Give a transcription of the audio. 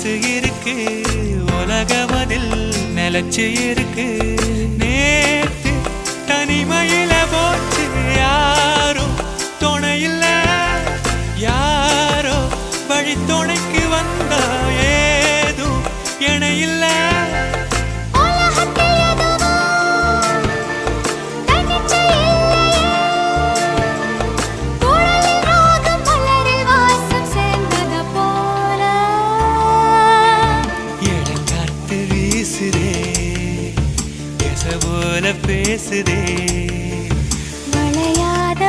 மனசு இருக்கு உலகமதில் நிலச்சு இருக்கு நேத்து தனிமையில போச்சு யாரும் துணையில்ல யாரோ வழி துணைக்கு வந்தா ஏதும் இணையில்ல போல பேசுதே மலையாத